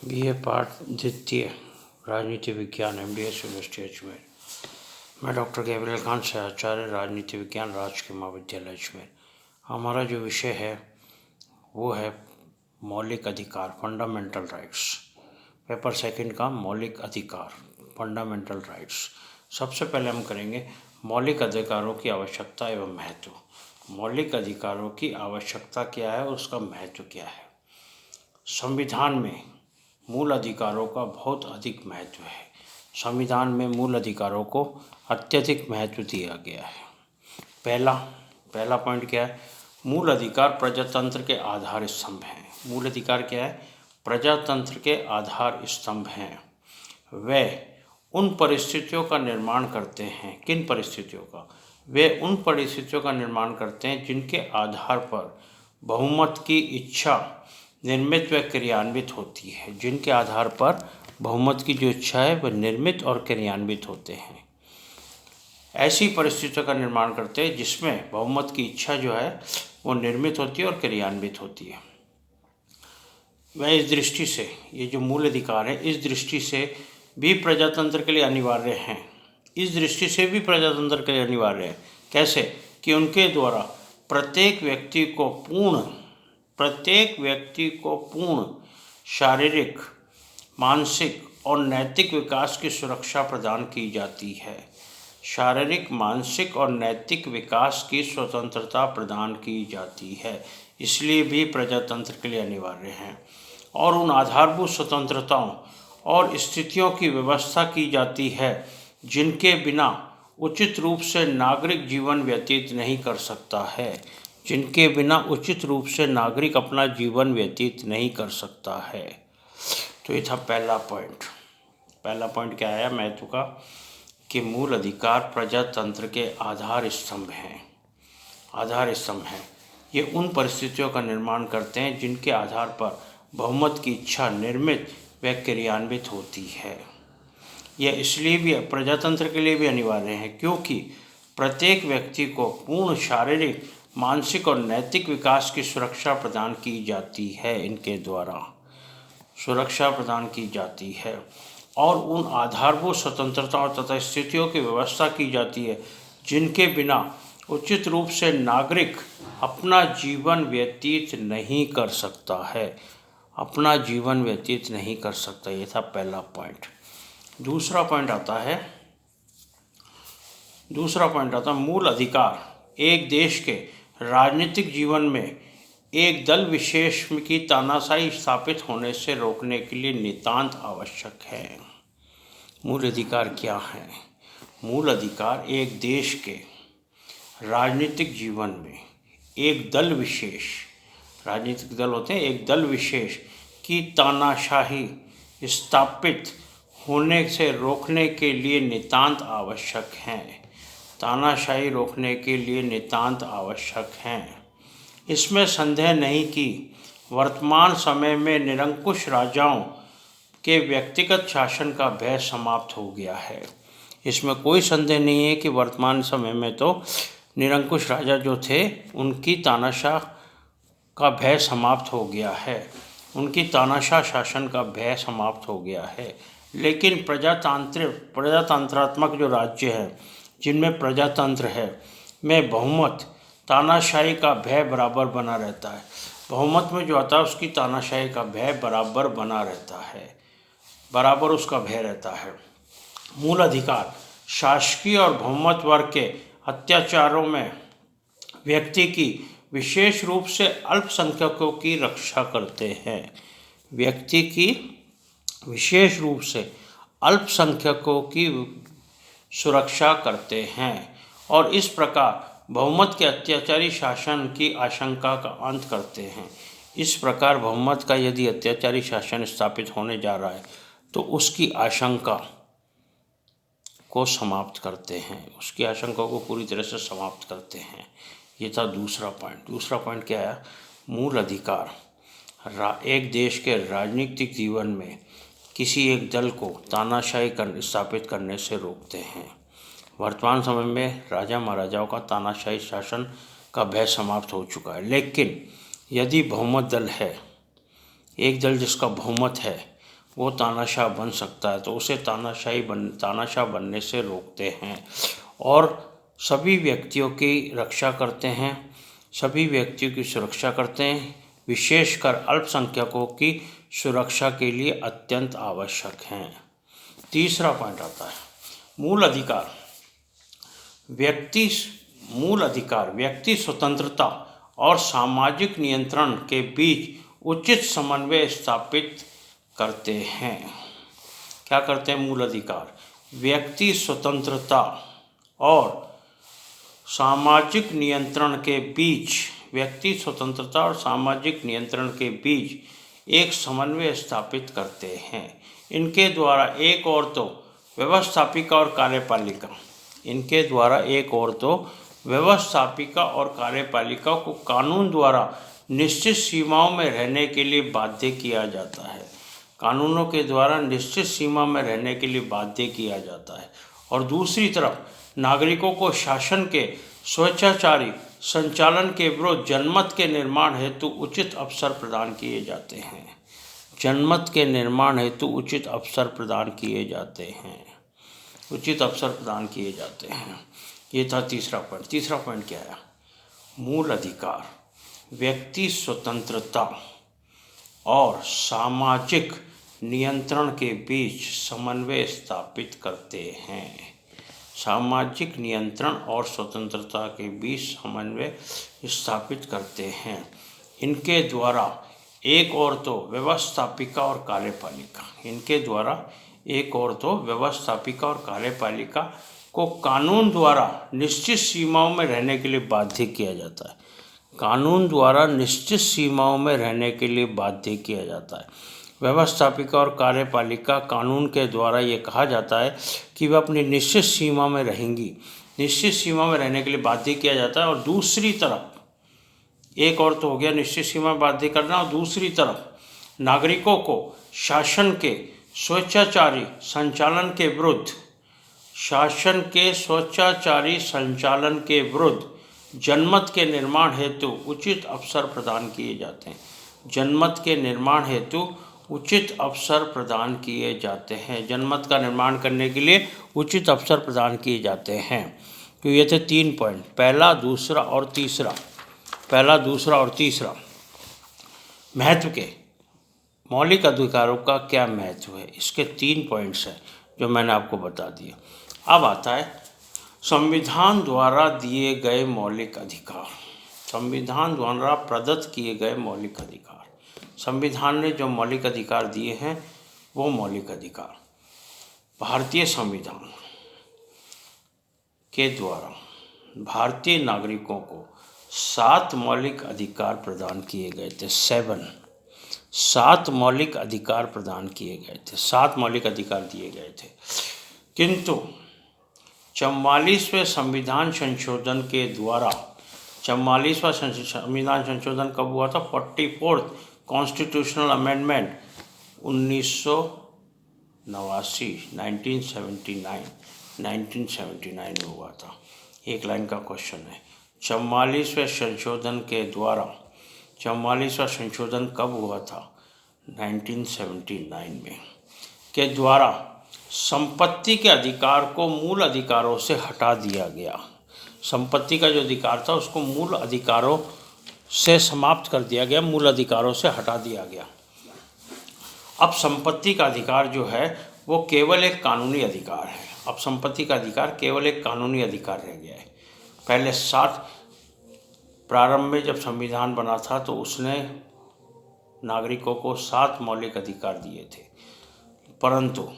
BA पाठ द्वितीय राजनीति विज्ञान MBS यूनिवर्सिटी अजमेर। मैं डॉक्टर गैब्रियल खान से आचार्य राजनीति विज्ञान राजकीय महाविद्यालय अजमेर। हमारा जो विषय है वो है मौलिक अधिकार, फंडामेंटल राइट्स। पेपर सेकंड का मौलिक अधिकार, फंडामेंटल राइट्स। सबसे पहले हम करेंगे मौलिक अधिकारों की आवश्यकता एवं महत्व। मौलिक अधिकारों की आवश्यकता क्या है और उसका महत्व क्या है। संविधान में मूल अधिकारों का बहुत अधिक महत्व है। संविधान में मूल अधिकारों को अत्यधिक महत्व दिया गया है। पहला पॉइंट क्या है? मूल अधिकार प्रजातंत्र के आधार स्तंभ हैं। मूल अधिकार क्या है? प्रजातंत्र के आधार स्तंभ हैं। वे उन परिस्थितियों का निर्माण करते हैं। किन परिस्थितियों का? वे उन परिस्थितियों का निर्माण करते हैं जिनके आधार पर बहुमत की इच्छा निर्मित व क्रियान्वित होती है। जिनके आधार पर बहुमत की जो इच्छा है वह निर्मित और क्रियान्वित होते हैं। ऐसी परिस्थितियों का निर्माण करते हैं जिसमें बहुमत की इच्छा जो है वो निर्मित होती है और क्रियान्वित होती है। वह इस दृष्टि से, ये जो मूल अधिकार है इस दृष्टि से भी प्रजातंत्र के लिए अनिवार्य हैं। इस दृष्टि से भी प्रजातंत्र के लिए अनिवार्य है। कैसे? कि उनके द्वारा प्रत्येक व्यक्ति को पूर्ण शारीरिक, मानसिक और नैतिक विकास की सुरक्षा प्रदान की जाती है। शारीरिक, मानसिक और नैतिक विकास की स्वतंत्रता प्रदान की जाती है, इसलिए भी प्रजातंत्र के लिए अनिवार्य हैं। और उन आधारभूत स्वतंत्रताओं और स्थितियों की व्यवस्था की जाती है जिनके बिना उचित रूप से नागरिक जीवन व्यतीत नहीं कर सकता है। जिनके बिना उचित रूप से नागरिक अपना जीवन व्यतीत नहीं कर सकता है। तो ये था पहला पॉइंट। पहला पॉइंट क्या आया महत्व का? कि मूल अधिकार प्रजातंत्र के आधार स्तंभ हैं। आधार स्तंभ हैं। ये उन परिस्थितियों का निर्माण करते हैं जिनके आधार पर बहुमत की इच्छा निर्मित व क्रियान्वित होती है। यह इसलिए भी प्रजातंत्र के लिए भी अनिवार्य है क्योंकि प्रत्येक व्यक्ति को पूर्ण शारीरिक, मानसिक और नैतिक विकास की सुरक्षा प्रदान की जाती है। इनके द्वारा सुरक्षा प्रदान की जाती है और उन आधारभूत स्वतंत्रताओं तथा स्थितियों की व्यवस्था की जाती है जिनके बिना उचित रूप से नागरिक अपना जीवन व्यतीत नहीं कर सकता है। अपना जीवन व्यतीत नहीं कर सकता। ये था पहला पॉइंट। दूसरा पॉइंट आता है मूल अधिकार एक देश के राजनीतिक जीवन में एक दल विशेष की तानाशाही स्थापित होने से रोकने के लिए नितांत आवश्यक है। मूल अधिकार क्या है? मूल अधिकार एक देश के राजनीतिक जीवन में एक दल विशेष, राजनीतिक दल होते हैं, एक दल विशेष की तानाशाही स्थापित होने से रोकने के लिए नितांत आवश्यक हैं। तानाशाही रोकने के लिए नितांत आवश्यक हैं। इसमें संदेह नहीं कि वर्तमान समय में निरंकुश राजाओं के व्यक्तिगत शासन का भय समाप्त हो गया है। इसमें कोई संदेह नहीं है कि वर्तमान समय में तो निरंकुश राजा जो थे उनकी तानाशाह का भय समाप्त हो गया है। उनकी तानाशाह शासन का भय समाप्त हो गया है। लेकिन प्रजातंत्रात्मक जो राज्य हैं जिनमें प्रजातंत्र है में बहुमत तानाशाही का भय बराबर बना रहता है। बहुमत में जो आता है उसकी तानाशाही का भय बराबर बना रहता है, बराबर उसका भय रहता है। मूल अधिकार शासकीय और बहुमत वर्ग के अत्याचारों में व्यक्ति की विशेष रूप से अल्पसंख्यकों की रक्षा करते हैं। व्यक्ति की विशेष रूप से अल्पसंख्यकों की सुरक्षा करते हैं और इस प्रकार बहुमत के अत्याचारी शासन की आशंका का अंत करते हैं। इस प्रकार बहुमत का यदि अत्याचारी शासन स्थापित होने जा रहा है तो उसकी आशंका को समाप्त करते हैं, उसकी आशंका को पूरी तरह से समाप्त करते हैं। ये था दूसरा पॉइंट। दूसरा पॉइंट क्या है? मूल अधिकार एक देश के राजनीतिक जीवन में किसी एक दल को तानाशाही स्थापित करने से रोकते हैं। वर्तमान समय में राजा महाराजाओं का तानाशाही शासन का भय समाप्त हो चुका है। लेकिन यदि बहुमत दल है, एक दल जिसका बहुमत है, वो तानाशाह बन सकता है तो उसे तानाशाह बनने से रोकते हैं और सभी व्यक्तियों की रक्षा करते हैं, सभी व्यक्तियों की सुरक्षा करते हैं, विशेषकर अल्पसंख्यकों की सुरक्षा के लिए अत्यंत आवश्यक हैं। तीसरा पॉइंट आता है मूल अधिकार। व्यक्ति स्वतंत्रता और सामाजिक नियंत्रण के बीच उचित समन्वय स्थापित करते हैं। क्या करते हैं मूल अधिकार? व्यक्ति स्वतंत्रता और सामाजिक नियंत्रण के बीच एक समन्वय स्थापित करते हैं। इनके द्वारा एक और तो व्यवस्थापिका और कार्यपालिका को कानून द्वारा निश्चित सीमाओं में रहने के लिए बाध्य किया जाता है। कानूनों के द्वारा निश्चित सीमा में रहने के लिए बाध्य किया जाता है और दूसरी तरफ नागरिकों को शासन के स्वेच्छाचारी संचालन के विरुद्ध जनमत के निर्माण हेतु उचित अवसर प्रदान किए जाते हैं। ये था तीसरा पॉइंट। तीसरा पॉइंट क्या है? मूल अधिकार व्यक्ति स्वतंत्रता और सामाजिक नियंत्रण के बीच समन्वय स्थापित करते हैं। सामाजिक नियंत्रण और स्वतंत्रता के बीच समन्वय स्थापित करते हैं। इनके द्वारा एक और तो व्यवस्थापिका और कार्यपालिका को कानून द्वारा निश्चित सीमाओं में रहने के लिए बाध्य किया जाता है। व्यवस्थापिका और कार्यपालिका कानून के द्वारा ये कहा जाता है कि वह अपनी निश्चित सीमा में रहने के लिए बाध्य किया जाता है। और दूसरी तरफ एक और तो हो गया निश्चित सीमा में बाध्य करना, और दूसरी तरफ नागरिकों को शासन के स्वेच्छाचारी संचालन के विरुद्ध जनमत के निर्माण हेतु उचित अवसर प्रदान किए जाते हैं। जनमत का निर्माण करने के लिए उचित अवसर प्रदान किए जाते हैं। तो ये थे 3 पॉइंट, पहला, दूसरा और तीसरा। महत्व के मौलिक अधिकारों का क्या महत्व है, इसके 3 पॉइंट्स हैं जो मैंने आपको बता दिया। अब आता है संविधान द्वारा दिए गए मौलिक अधिकार। संविधान द्वारा प्रदत्त किए गए मौलिक अधिकार। संविधान ने जो मौलिक अधिकार दिए हैं वो मौलिक अधिकार भारतीय संविधान के द्वारा भारतीय नागरिकों को 7 मौलिक अधिकार प्रदान किए गए थे। 7 मौलिक अधिकार प्रदान किए गए थे, 7 मौलिक अधिकार दिए गए थे। किंतु 44वें संविधान संशोधन के द्वारा 44वां संविधान संशोधन कब हुआ था? 44th कॉन्स्टिट्यूशनल अमेंडमेंट 1979 में हुआ था। एक लाइन का क्वेश्चन है, 44वें संशोधन के द्वारा 44वां संशोधन कब हुआ था? 1979 में, के द्वारा संपत्ति के अधिकार को मूल अधिकारों से हटा दिया गया। संपत्ति का जो अधिकार था उसको मूल अधिकारों से समाप्त कर दिया गया, मूल अधिकारों से हटा दिया गया। अब संपत्ति का अधिकार जो है वो केवल एक कानूनी अधिकार है। अब संपत्ति का अधिकार केवल एक कानूनी अधिकार रह गया है। पहले प्रारंभ में जब संविधान बना था तो उसने नागरिकों को 7 मौलिक अधिकार दिए थे, परंतु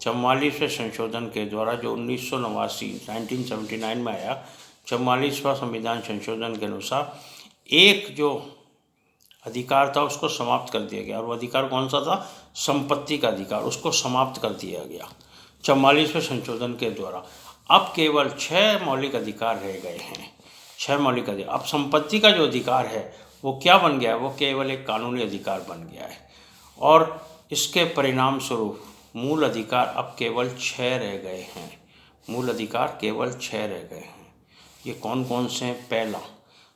44वें संशोधन के द्वारा जो 1979 में आया, 44वां संविधान संशोधन के अनुसार एक जो अधिकार था उसको समाप्त कर दिया गया। और वो अधिकार कौन सा था? संपत्ति का अधिकार, उसको समाप्त कर दिया गया 44वें संशोधन के द्वारा। अब केवल 6 मौलिक अधिकार रह गए हैं, 6 मौलिक अधिकार। अब संपत्ति का जो अधिकार है वो क्या बन गया है? वो केवल एक कानूनी अधिकार बन गया है और इसके परिणाम स्वरूप मूल अधिकार अब केवल 6 रह गए हैं। मूल अधिकार केवल 6 रह गए हैं। ये कौन कौन से हैं? पहला,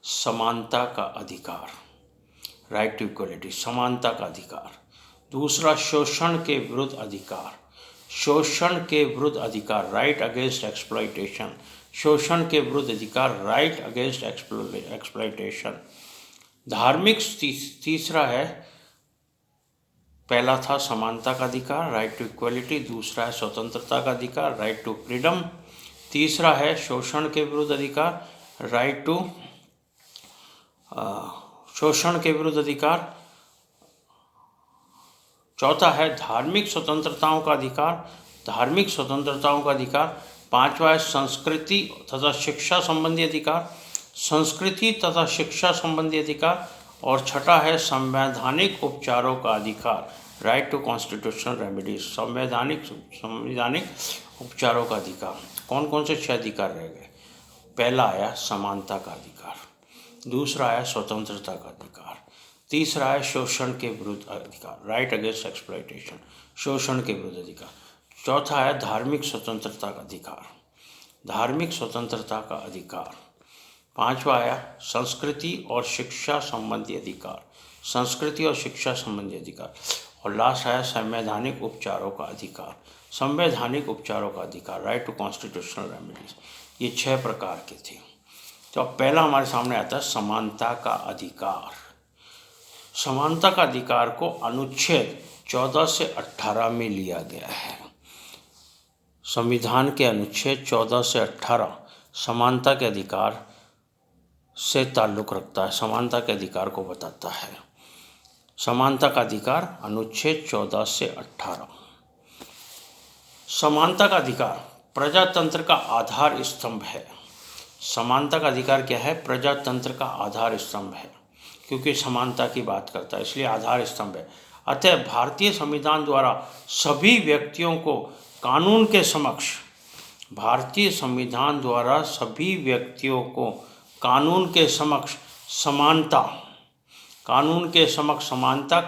समानता का अधिकार, राइट टू इक्वलिटी, समानता का अधिकार। दूसरा शोषण के विरुद्ध अधिकार, शोषण के विरुद्ध अधिकार, राइट अगेंस्ट एक्सप्लॉइटेशन, शोषण के विरुद्ध अधिकार, राइट अगेंस्ट एक्सप्लॉइटेशन। धार्मिक तीसरा है, पहला था समानता का अधिकार, राइट टू इक्वलिटी, दूसरा है स्वतंत्रता का अधिकार, राइट टू फ्रीडम, तीसरा है शोषण के विरुद्ध अधिकार, राइट टू शोषण के विरुद्ध अधिकार, चौथा है धार्मिक स्वतंत्रताओं का अधिकार, धार्मिक स्वतंत्रताओं का अधिकार, पांचवा है संस्कृति तथा शिक्षा संबंधी अधिकार, संस्कृति तथा शिक्षा संबंधी अधिकार, और छठा है संवैधानिक उपचारों का अधिकार, राइट टू कॉन्स्टिट्यूशनल रेमेडीज, संवैधानिक उपचारों का अधिकार। कौन कौन से 6 अधिकार रह गए? पहला आया समानता का अधिकार, दूसरा है स्वतंत्रता का अधिकार, तीसरा है शोषण के विरुद्ध अधिकार, राइट अगेंस्ट एक्सप्लॉइटेशन, शोषण के विरुद्ध अधिकार, चौथा है धार्मिक स्वतंत्रता का अधिकार, धार्मिक स्वतंत्रता का अधिकार, पांचवा आया संस्कृति और शिक्षा संबंधी अधिकार, संस्कृति और शिक्षा संबंधी अधिकार, और लास्ट आया संवैधानिक उपचारों का अधिकार, संवैधानिक उपचारों का अधिकार, राइट टू कॉन्स्टिट्यूशनल रेमेडीज। ये 6 प्रकार के थे। तो अब पहला हमारे सामने आता है समानता का अधिकार। समानता का अधिकार को अनुच्छेद 14 से 18 में लिया गया है। संविधान के अनुच्छेद 14 से 18 समानता के अधिकार से ताल्लुक़ रखता है, समानता के अधिकार को बताता है। समानता का अधिकार अनुच्छेद 14 से 18। समानता का अधिकार प्रजातंत्र का आधार स्तंभ है। समानता का अधिकार क्या है? प्रजातंत्र का आधार स्तंभ है, क्योंकि समानता की बात करता है, इसलिए आधार स्तंभ है। अतः भारतीय संविधान द्वारा सभी व्यक्तियों को कानून के समक्ष, भारतीय संविधान द्वारा सभी व्यक्तियों को कानून के समक्ष समानता, कानून के समक्ष समानता,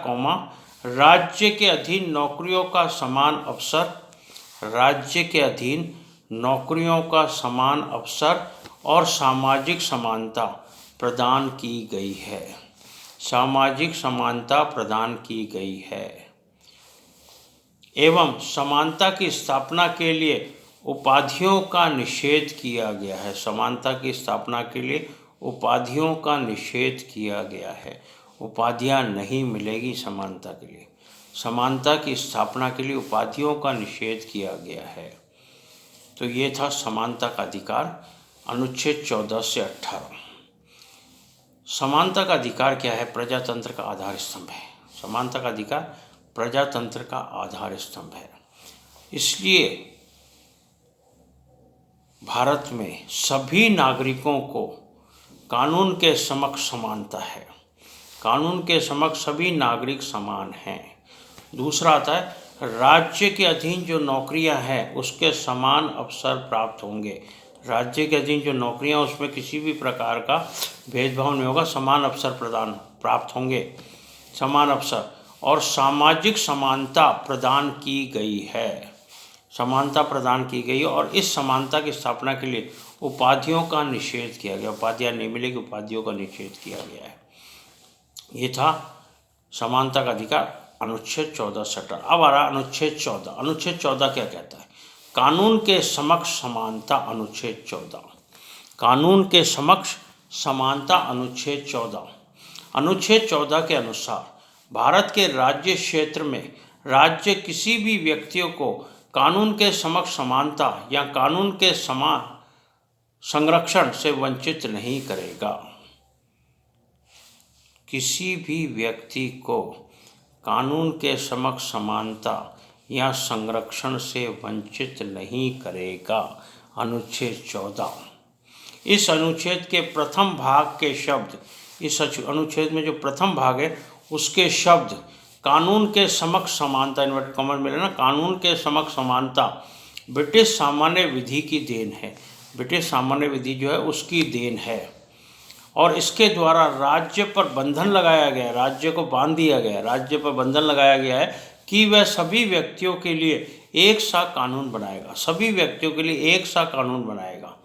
राज्य के अधीन नौकरियों का समान अवसर, राज्य के अधीन नौकरियों का समान अवसर और सामाजिक समानता प्रदान की गई है, सामाजिक समानता प्रदान की गई है। एवं समानता की स्थापना के लिए उपाधियों का निषेध किया गया है। समानता की स्थापना के लिए उपाधियों का निषेध किया गया है। उपाधियां नहीं मिलेगी समानता के लिए। समानता की स्थापना के लिए उपाधियों का निषेध किया गया है। तो ये था समानता का अधिकार, अनुच्छेद 14 से 18। समानता का अधिकार क्या है? प्रजातंत्र का आधार स्तंभ है। समानता का अधिकार प्रजातंत्र का आधार स्तंभ है। इसलिए भारत में सभी नागरिकों को कानून के समक्ष समानता है। कानून के समक्ष सभी नागरिक समान हैं। दूसरा आता है राज्य के अधीन जो नौकरियां हैं उसके समान अवसर प्राप्त होंगे। राज्य के अधीन जो नौकरियां उसमें किसी भी प्रकार का भेदभाव नहीं होगा, समान अवसर प्रदान प्राप्त होंगे, समान अवसर, और सामाजिक समानता प्रदान की गई है। समानता प्रदान की गई और इस समानता की स्थापना के लिए उपाधियों का निषेध किया गया। उपाधियां नहीं मिलेगी, उपाधियों का निषेध किया गया है। ये था समानता का अधिकार, अनुच्छेद 14 से 18। अब आ रहा अनुच्छेद 14। अनुच्छेद 14 क्या कहता है? कानून के समक्ष समानता, अनुच्छेद 14। कानून के समक्ष समानता, अनुच्छेद 14। अनुच्छेद 14 के अनुसार भारत के राज्य क्षेत्र में राज्य किसी भी व्यक्तियों को कानून के समक्ष समानता या कानून के समान संरक्षण से वंचित नहीं करेगा। किसी भी व्यक्ति को कानून के समक्ष समानता या संरक्षण से वंचित नहीं करेगा। अनुच्छेद 14। इस अनुच्छेद के प्रथम भाग के शब्द, इस अनुच्छेद में जो प्रथम भाग है उसके शब्द कानून के समक्ष समानता, इन्वर्टेड कॉमन में लेना, कानून के समक्ष समानता ब्रिटिश सामान्य विधि की देन है। ब्रिटिश सामान्य विधि जो है उसकी देन है और इसके द्वारा राज्य पर बंधन लगाया गया है, राज्य को बांध दिया गया है, राज्य पर बंधन लगाया गया है कि वह सभी व्यक्तियों के लिए एक सा कानून बनाएगा, सभी व्यक्तियों के लिए एक सा कानून बनाएगा।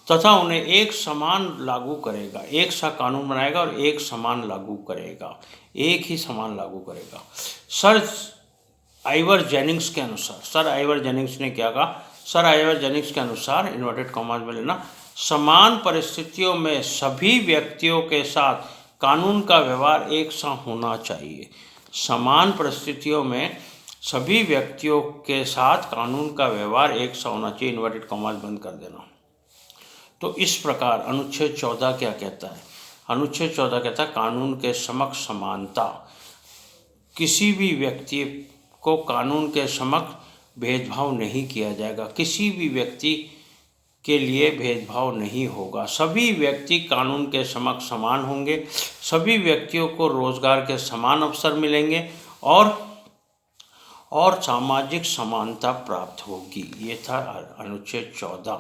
तथा उन्हें एक समान लागू करेगा। एक सा कानून बनाएगा और एक समान लागू करेगा, एक ही समान लागू करेगा। सर आइवर जेनिंग्स के अनुसार, सर आइवर जेनिंग्स ने क्या कहा? सर आइवर जेनिंग्स के अनुसार, इन्वर्टेड कॉमास में लेना, समान परिस्थितियों में सभी व्यक्तियों के साथ कानून का व्यवहार एक सा होना चाहिए। समान परिस्थितियों में सभी व्यक्तियों के साथ कानून का व्यवहार एक सा होना चाहिए। इन्वर्टेड कॉमास बंद कर देना। तो इस प्रकार अनुच्छेद 14 क्या कहता है? अनुच्छेद 14 कहता है कानून के समक्ष समानता। किसी भी व्यक्ति को कानून के समक्ष भेदभाव नहीं किया जाएगा, किसी भी व्यक्ति के लिए भेदभाव नहीं होगा। सभी व्यक्ति कानून के समक्ष समान होंगे, सभी व्यक्तियों को रोजगार के समान अवसर मिलेंगे और सामाजिक समानता प्राप्त होगी। ये था अनुच्छेद 14,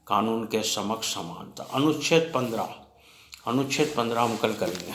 कानून के समक्ष समानता। अनुच्छेद 15 हम कल करेंगे।